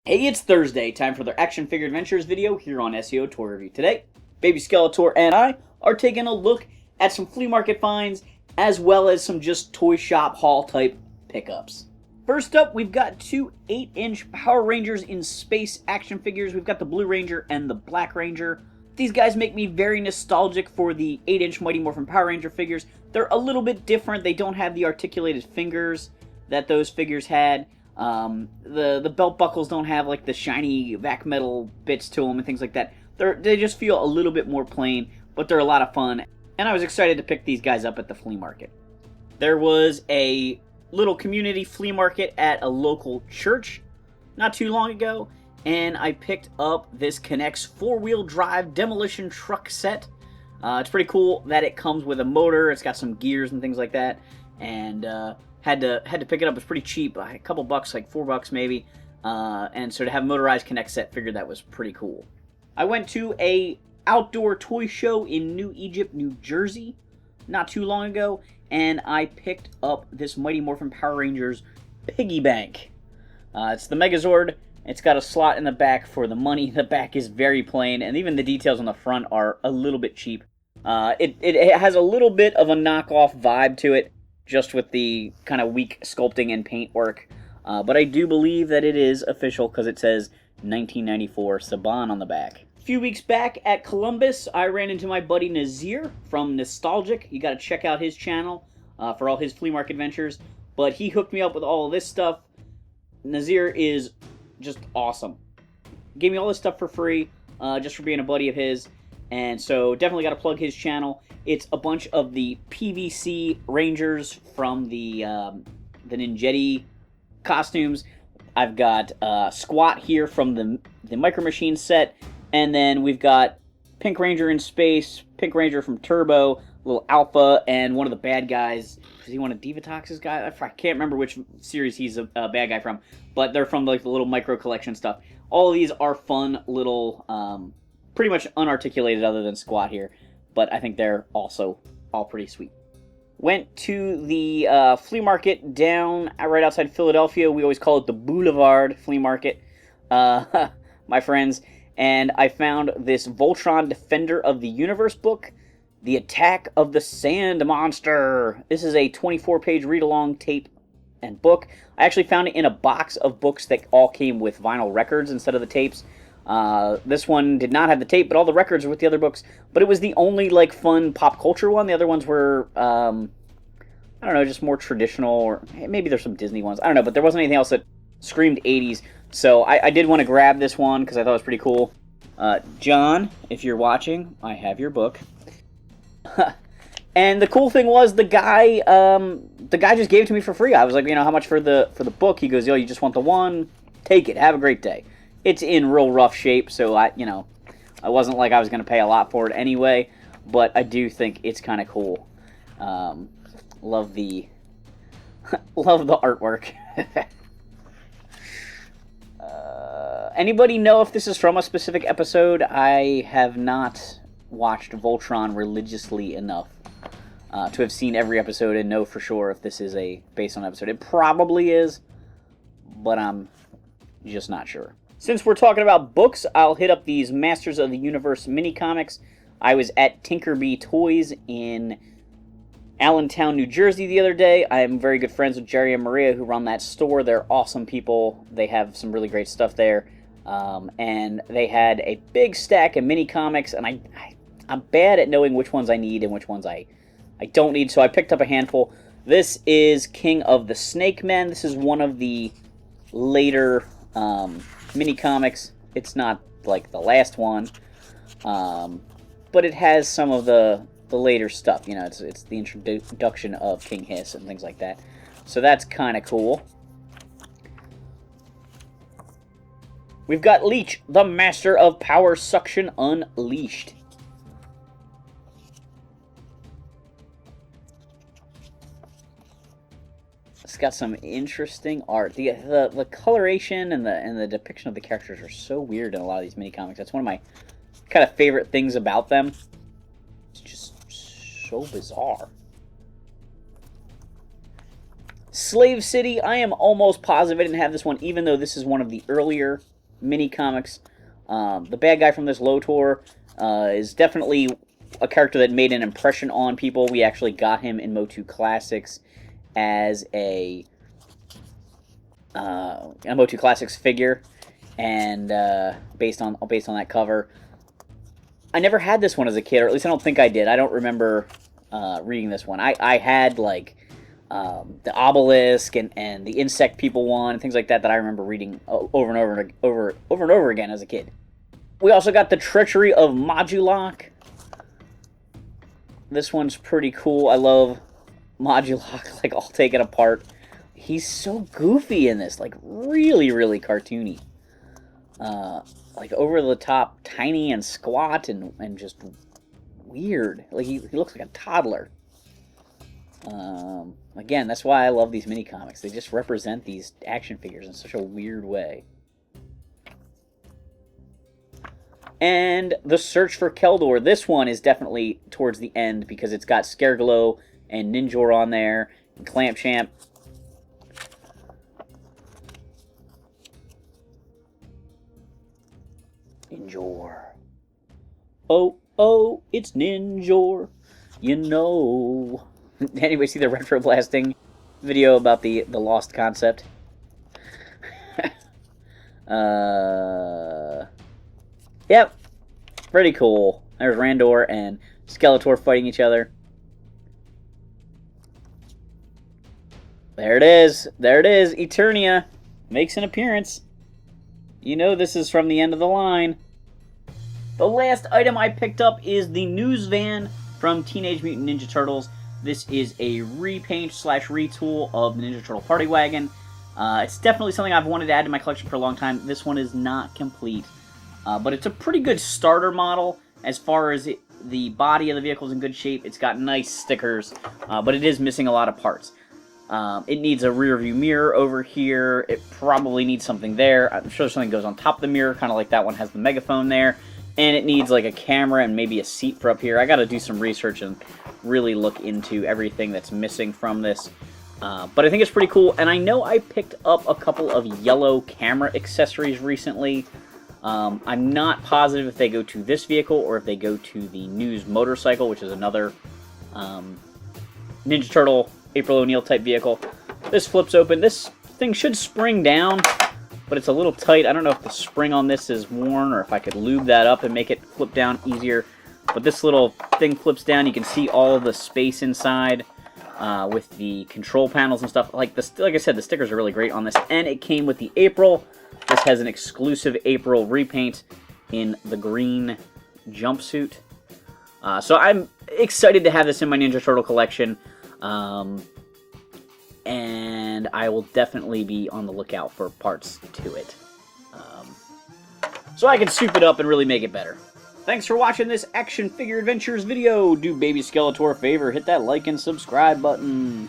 Hey, it's Thursday, time for their action figure adventures video here on SEO Toy Review. Today, Baby Skeletor and I are taking a look at some flea market finds as well as some just toy shop haul type pickups. First up, we've got two 8-inch Power Rangers in space action figures. We've got the Blue Ranger and the Black Ranger. These guys make me very nostalgic for the 8-inch Mighty Morphin Power Ranger figures. They're a little bit different. They don't have the articulated fingers that those figures had. The belt buckles don't have like the shiny vac metal bits to them and things like that. They just feel a little bit more plain, but they're a lot of fun. And I was excited to pick these guys up at the flea market. There was a little community flea market at a local church not too long ago, and I picked up this K'NEX 4-wheel drive demolition truck set. It's pretty cool that it comes with a motor. It's got some gears and things like that, and had to pick it up. It was pretty cheap, a couple bucks, like $4 maybe. And so to have a motorized K'NEX set, figured that was pretty cool. I went to a outdoor toy show in New Egypt, New Jersey, not too long ago, and I picked up this Mighty Morphin Power Rangers Piggy Bank. It's the Megazord. It's got a slot in the back for the money. The back is very plain, and even the details on the front are a little bit cheap. It has a little bit of a knockoff vibe to it, just with the kind of weak sculpting and paint work. But I do believe that it is official because it says 1994 Saban on the back. A few weeks back at Columbus, I ran into my buddy Nazir from Nostalgic. You got to check out his channel for all his flea market adventures. But he hooked me up with all of this stuff. Nazir is just awesome. Gave me all this stuff for free just for being a buddy of his. And so definitely got to plug his channel. It's a bunch of the PVC Rangers from the Ninjetti costumes. I've got Squat here from the Micro Machines set. And then we've got Pink Ranger in space, Pink Ranger from Turbo, little Alpha, and one of the bad guys. Is he one of Divatox's guys? I can't remember which series he's a bad guy from. But they're from like the little micro collection stuff. All of these are fun little, pretty much unarticulated other than Squat here. But I think they're also all pretty sweet. Went to the flea market down right outside Philadelphia. We always call it the Boulevard Flea Market, my friends. And I found this Voltron Defender of the Universe book, The Attack of the Sand Monster. This is a 24-page read-along tape and book. I actually found it in a box of books that all came with vinyl records instead of the tapes. This one did not have the tape, but all the records were with the other books. But it was the only, like, fun pop culture one. The other ones were, I don't know, just more traditional, or maybe there's some Disney ones. I don't know, but there wasn't anything else that screamed 80s. So I did want to grab this one because I thought it was pretty cool. John, if you're watching, I have your book. And the cool thing was the guy just gave it to me for free. I was like, how much for the book? He goes, yo, you just want the one? Take it. Have a great day. It's in real rough shape, so I wasn't like I was going to pay a lot for it anyway, but I do think it's kind of cool. Love the artwork. Anybody know if this is from a specific episode? I have not watched Voltron religiously enough to have seen every episode and know for sure if this is based on an episode. It probably is, but I'm just not sure. Since we're talking about books, I'll hit up these Masters of the Universe mini comics. I was at Tinkerbee Toys in Allentown, New Jersey the other day. I am very good friends with Jerry and Maria who run that store. They're awesome people. They have some really great stuff there. And they had a big stack of mini comics, and I'm bad at knowing which ones I need and which ones I don't need, so I picked up a handful. This is King of the Snake Men. This is one of the later mini comics. It's not like the last one, but it has some of the later stuff. It's the introduction of King Hiss and things like that. So that's kind of cool. We've got Leech, the Master of Power Suction Unleashed. It's got some interesting art. The coloration and the depiction of the characters are so weird in a lot of these mini comics. That's one of my kind of favorite things about them. It's just so bizarre. Slave City, I am almost positive I didn't have this one, even though this is one of the earlier mini comics. The bad guy from this Lotor is definitely a character that made an impression on people. We actually got him in Motu Classics as a Motu Classics figure, and based on that cover. I never had this one as a kid, or at least I don't think I did. I don't remember reading this one. I had like the obelisk and the insect people one and things like that I remember reading over and over again as a kid. We also got the Treachery of Modulok. This one's pretty cool. I love Modulok, like, all taken apart. He's so goofy in this, like, really, really cartoony. Like, over the top, tiny and squat and just weird. Like, he looks like a toddler. Again, that's why I love these mini comics. They just represent these action figures in such a weird way. And the Search for Keldor. This one is definitely towards the end because it's got Scareglow and Ninjor on there, and Clampchamp. Ninjor. Oh, oh, it's Ninjor. You know. Anybody see the retro blasting video about the lost concept? Yep. Pretty cool. There's Randor and Skeletor fighting each other. There it is. There it is. Eternia makes an appearance. You know this is from the end of the line. The last item I picked up is the news van from Teenage Mutant Ninja Turtles. This is a repaint / retool of the Ninja Turtle Party Wagon. It's definitely something I've wanted to add to my collection for a long time. This one is not complete, but it's a pretty good starter model as far as the body of the vehicle is in good shape. It's got nice stickers, but it is missing a lot of parts. It needs a rear view mirror over here. It probably needs something there. I'm sure something goes on top of the mirror, kind of like that one has the megaphone there. And it needs like a camera and maybe a seat for up here. I got to do some research and really look into everything that's missing from this. But I think it's pretty cool. And I know I picked up a couple of yellow camera accessories recently. I'm not positive if they go to this vehicle or if they go to the News motorcycle, which is another Ninja Turtle April O'Neil type vehicle. This flips open. This thing should spring down, but it's a little tight. I don't know if the spring on this is worn or if I could lube that up and make it flip down easier. But this little thing flips down. You can see all of the space inside with the control panels and stuff. Like I said, the stickers are really great on this. And it came with the April. This has an exclusive April repaint in the green jumpsuit. So I'm excited to have this in my Ninja Turtle collection. And I will definitely be on the lookout for parts to it. So I can soup it up and really make it better. Thanks for watching this Action Figure Adventures video. Do Baby Skeletor a favor, hit that like and subscribe button.